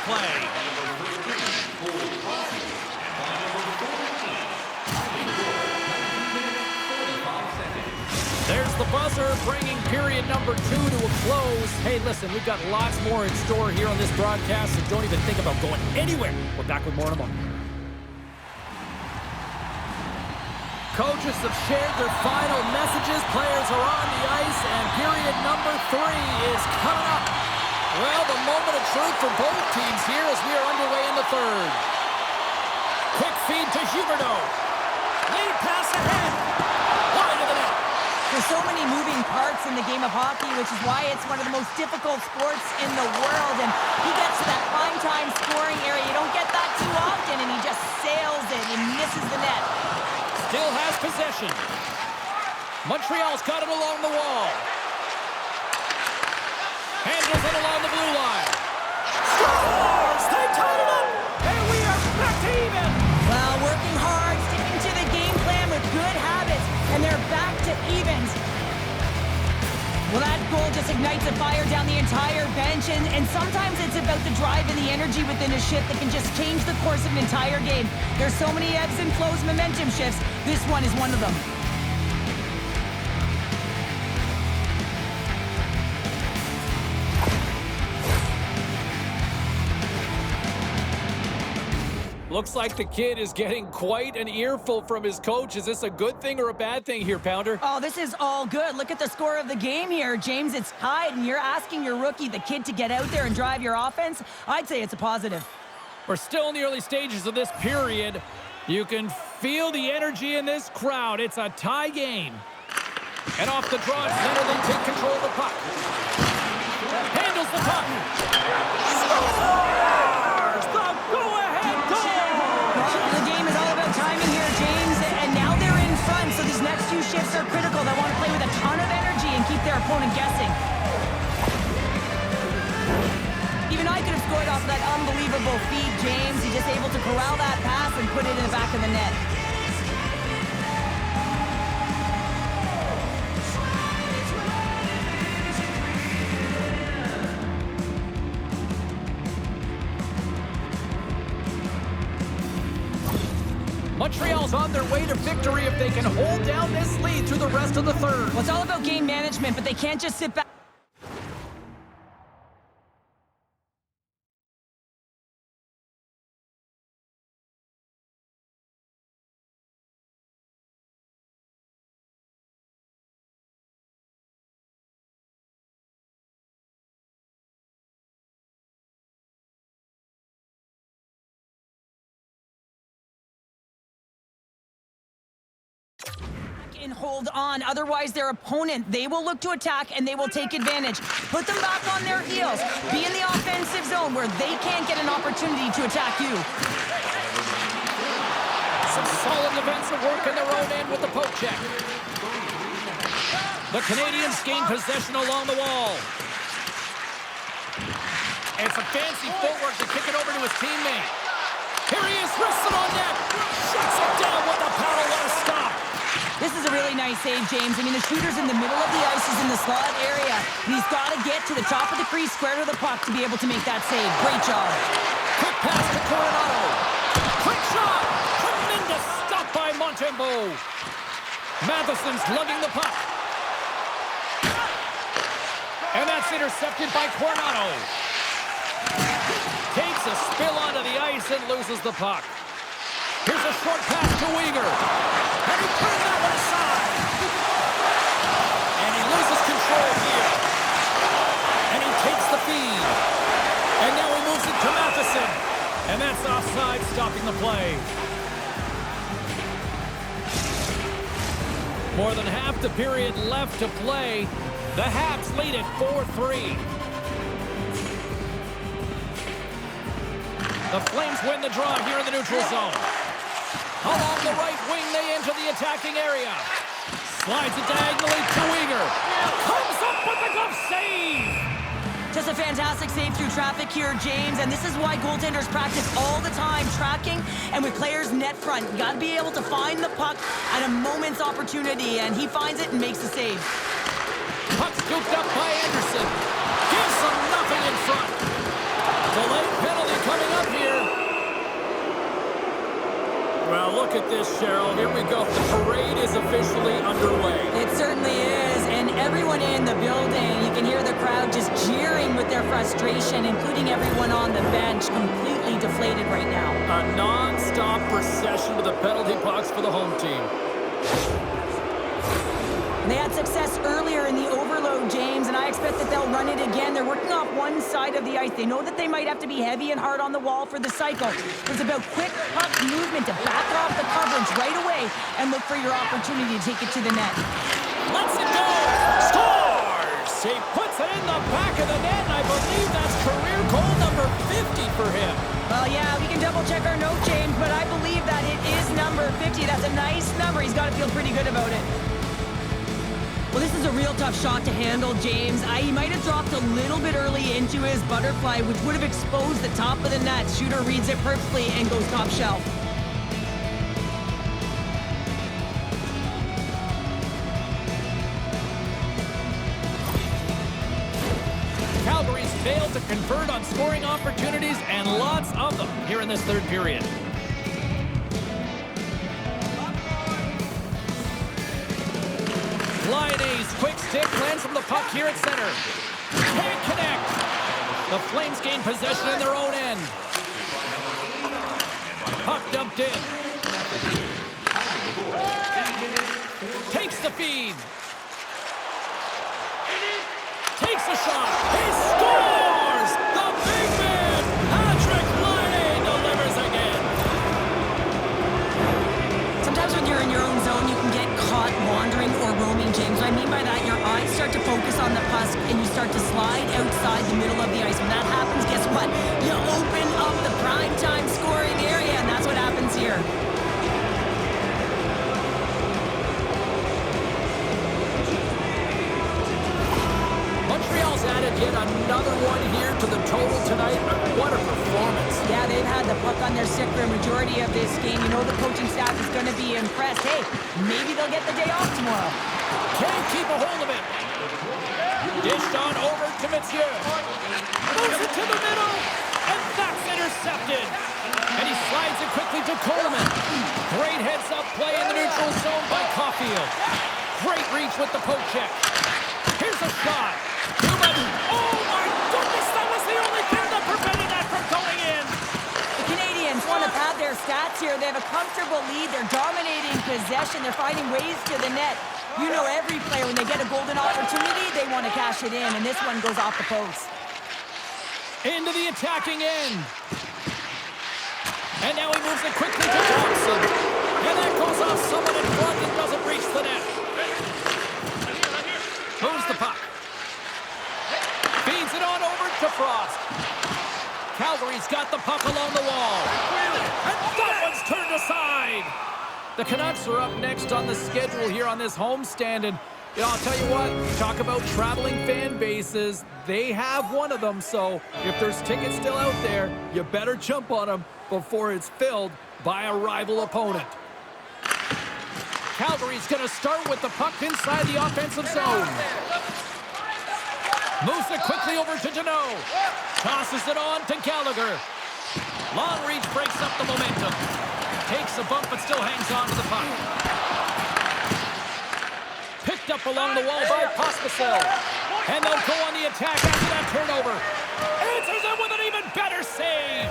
play. There's the buzzer, bringing period number 2 to a close. Hey, listen, we've got lots more in store here on this broadcast, so don't even think about going anywhere. We're back with more in a moment. Coaches have shared their final messages. Players are on the ice, and period number 3 is coming up. Well, the moment of truth for both teams here as we are underway in the third. Quick feed to Huberdeau. Lead pass ahead. Wide of the net. There's so many moving parts in the game of hockey, which is why it's one of the most difficult sports in the world. And he gets to that prime-time scoring area. You don't get that too often, and he just sails it and misses the net. Still has possession. Montreal's got it along the wall. Handles it along the blue line. Scores! They tied it up! And we are back to even! Well, working hard, sticking to the game plan with good habits, and they're back to evens. Well, that goal just ignites a fire down the entire bench, and sometimes it's about the drive and the energy within a shift that can just change the course of an entire game. There's so many ebbs and flows, momentum shifts. This one is one of them. Looks like the kid is getting quite an earful from his coach. Is this a good thing or a bad thing here, Pounder? Oh, this is all good. Look at the score of the game here, James. It's tied, and you're asking your rookie, the kid, to get out there and drive your offense. I'd say it's a positive. We're still in the early stages of this period. You can feel the energy in this crowd. It's a tie game. And off the draw at center, they take control of the puck. Handles the puck. Scores! The go-ahead goal! Well, the game is all about timing here, James, and now they're in front, so these next few shifts are critical. They want to play with a ton of energy and keep their opponent guessing. Even I could have scored off that unbelievable feed, James. He's just able to corral that pass and put it in the back of the net. Montreal's on their way to victory if they can hold down this lead through the rest of the third. Well, it's all about game management, but they can't just sit back. And hold on, otherwise their opponent, they will look to attack and they will take advantage. Put them back on their heels. Be in the offensive zone where they can't get an opportunity to attack you. Some solid defensive work in their own end with the poke check. The Canadians gain possession along the wall. And some fancy footwork to kick it over to his teammate. Here he is, wrists it on net. Shuts it down with the paddle. What a stop. This is a really nice save, James. I mean, the shooter's in the middle of the ice. He's in the slot area. And he's got to get to the top of the crease, square to the puck to be able to make that save. Great job. Quick pass to Coronado. Quick shot. Tremendous stop by Montembeault. Matheson's lugging the puck. And that's intercepted by Coronado. Takes a spill onto the ice and loses the puck. Here's a short pass to Weegar. And he turns that one aside. And he loses control here. And he takes the feed. And now he moves it to Matheson. And that's offside, stopping the play. More than half the period left to play. The Habs lead at 4-3. The Flames win the draw here in the neutral zone. Along the right wing, they enter the attacking area. Slides it diagonally to Weegar. Comes up with the glove save. Just a fantastic save through traffic here, James. And this is why goaltenders practice all the time, tracking and with players net front. You got to be able to find the puck at a moment's opportunity, and he finds it and makes the save. Puck scooped up by Anderson. Gives them nothing in front. Delayed penalty Now look at this, Cheryl. Here we go. The parade is officially underway. It certainly is, and everyone in the building, you can hear the crowd just jeering with their frustration, including everyone on the bench, completely deflated right now. A non-stop procession to the penalty box for the home team. They had success earlier in the overload, James, and I expect that they'll run it again. They're working off one side of the ice. They know that they might have to be heavy and hard on the wall for the cycle. It's about quick puck movement to back off the coverage right away and look for your opportunity to take it to the net. Let's it go! Scores! He puts it in the back of the net, and I believe that's career goal number 50 for him. Well, yeah, we can double-check our note, James, but I believe that it is number 50. That's a nice number. He's got to feel pretty good about it. Well, this is a real tough shot to handle, James. He might have dropped a little bit early into his butterfly, which would have exposed the top of the net. Shooter reads it perfectly and goes top shelf. Calgary's failed to convert on scoring opportunities, and lots of them here in this third period. Lyonnaise, quick stick, lands from the puck here at center. Can't connect. The Flames gain possession in their own end. Puck dumped in. Takes the feed. Takes a shot. He scores! The big man, Patrick Laine, delivers again. Sometimes when you're in your own zone, you can get caught wandering or roaming, James. What I mean by that, your eyes start to focus on the puck and you start to slide outside the middle of the ice. When that happens, guess what? You open up the primetime scoring area, and that's what happens here. Montreal's added yet another one here to the total tonight. What a performance. Yeah, they've had the puck on their stick for a majority of this game. You know the coaching staff is going to be impressed. Hey, maybe they'll get the day off tomorrow. Can't keep a hold of it. Dished on over to Mathieu. Moves it to the middle, and that's intercepted. And he slides it quickly to Coleman. Great heads-up play in the neutral zone by Caulfield. Great reach with the poke check. Here's a shot. Newman. Oh, my goodness, that was the only thing that prevented that from going in. The Canadians want to pad their stats here. They have a comfortable lead. They're dominating possession. They're finding ways to the net. You know every player, when they get a golden opportunity, they want to cash it in, and this one goes off the post. Into the attacking end. And now he moves it quickly to Thompson. And that goes off someone in front and doesn't reach the net. Moves the puck. Feeds it on over to Frost. Calgary's got the puck along the wall. And that one's turned aside. The Canucks are up next on the schedule here on this homestand. And, you know, I'll tell you what, talk about traveling fan bases. They have one of them, so if there's tickets still out there, you better jump on them before it's filled by a rival opponent. Calgary's going to start with the puck inside the offensive zone. Moves it quickly over to Deneau. Tosses it on to Gallagher. Long reach breaks up the momentum. Takes a bump but still hangs on to the puck. Picked up along the wall by Pospisil. And they'll go on the attack after that turnover. Answers it with an even better save.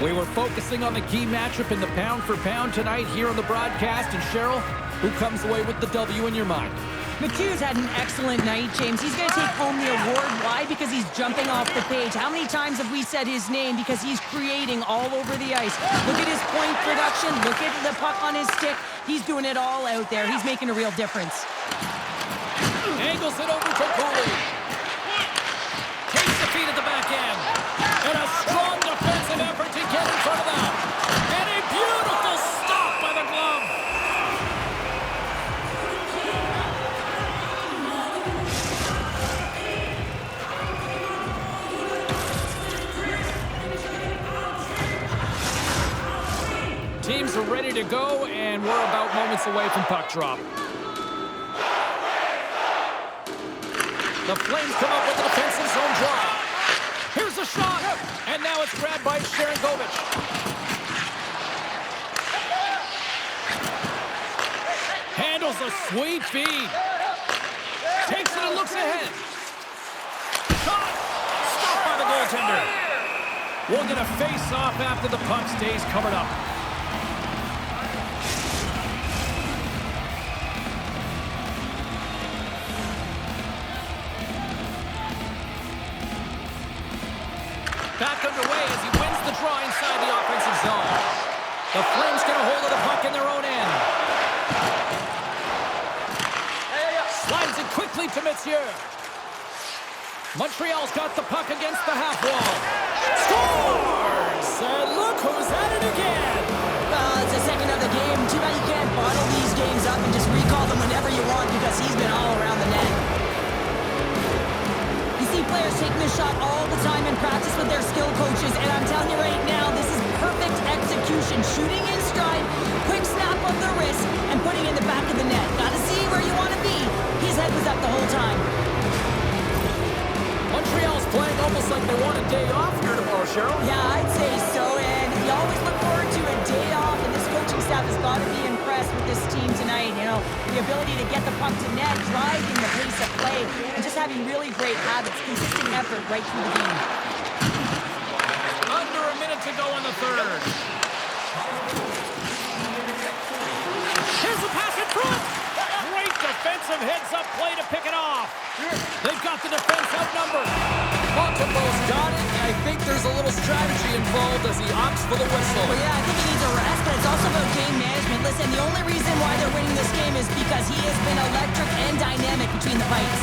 We were focusing on the key matchup in the pound-for-pound tonight here on the broadcast. And Cheryl, who comes away with the W in your mind? Matthew's had an excellent night, James. He's going to take home the award. Why? Because he's jumping off the page. How many times have we said his name? Because he's creating all over the ice. Look at his point production. Look at the puck on his stick. He's doing it all out there. He's making a real difference. Angles it over to Cooley. Takes the feed at the back end. And a strong defensive effort to get in front of that. And a beautiful stop by the glove. Teams are ready to go, and we're about moments away from puck drop. The Flames come up with a defensive zone draw. Here's a shot. And now it's grabbed by Sharangovich. Handles a sweet feed. Takes it and looks ahead. Shot. Stopped by the goaltender. We'll get a face-off after the puck stays covered up. Back underway as he wins the draw inside the offensive zone. The Flames get a hold of the puck in their own end. Slides it quickly to Messier. Montreal's got the puck against the half wall. Scores! And look who's at it again. Well, it's the second of the game. Too bad you can't bottle these games up and just recall them whenever you want because he's been all around the net. You see players taking the shot all the time in practice with their skill coaches, and I'm telling you right now, this is perfect execution. Shooting in stride, quick snap of the wrist, and putting in the back of the net. Gotta see where you want to be. His head was up the whole time. Montreal's playing almost like they want a day off here tomorrow, Cheryl. Yeah, I'd say so, and you always look forward to a day off, and this coaching staff has got to be impressed with this team tonight. You know, the ability to get the puck to net, driving the pace of play, and just having really great habits, consistent effort right through the game. Under a minute to go in the third. Here's the pass in front. Great defensive heads-up play to pick it off. They've got the defense outnumbered. Montembeau's got it, and I think there's a little strategy involved as he opts for the whistle. Well, yeah, I think he needs a rest, but it's also about game management. Listen, the only reason why they're winning this game is because he has been electric and dynamic between the pipes.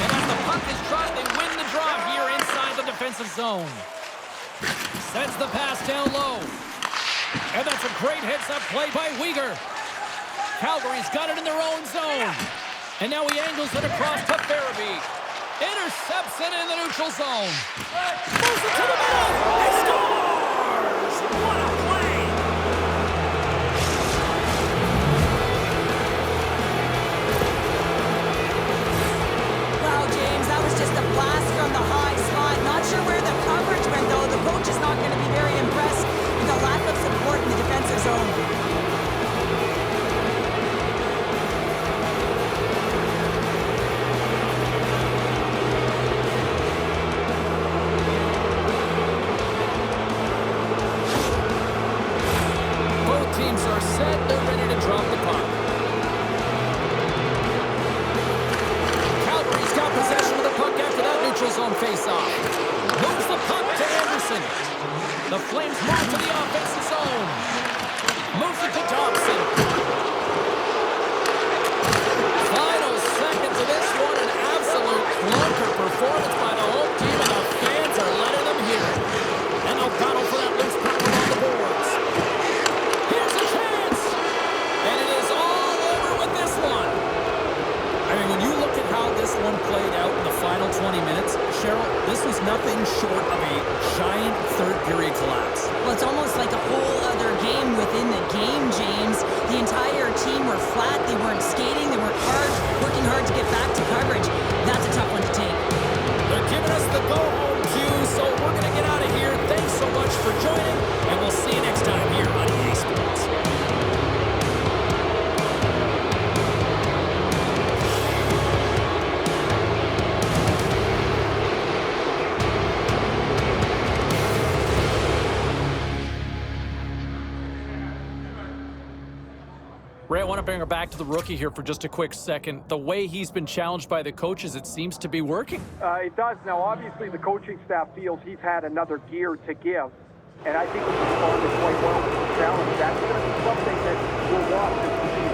And as the puck is dropped, they win the draw here inside the defensive zone. Sends the pass down low. And that's a great heads-up play by Weegar. Calgary's got it in their own zone. And now he angles it across to Farabee. Intercepts it in the neutral zone. Moves it to the middle. He scores! What a play! Wow, James, that was just a blast from the high spot. Not sure where the coverage went, though. The coach is not going to be very impressed with the lack of support in the defensive zone. Are set, they're ready to drop the puck. Calgary's got possession of the puck after that neutral zone face-off. Moves the puck to Anderson. The Flames march to the offensive zone. Moves it to Thompson. Final seconds of this one, an absolute clunker performance by the home team, and the fans are letting them hear it. And they'll battle for that loose puck along the boards. This one played out in the final 20 minutes. Cheryl, this was nothing short of a giant third-period collapse. Well, it's almost like a whole other game within the game, James. The entire team were flat. They weren't skating. They weren't working hard to get back to coverage. That's a tough one to take. They're giving us the go-home cue, so we're going to get out of here. Thanks so much for joining, and we'll see you next time here on EA Sports. Ray, I want to bring her back to the rookie here for just a quick second. The way he's been challenged by the coaches, it seems to be working. It does. Now, obviously, the coaching staff feels he's had another gear to give, and I think he's responded quite well to the challenge. That's going to be something that we'll watch as the season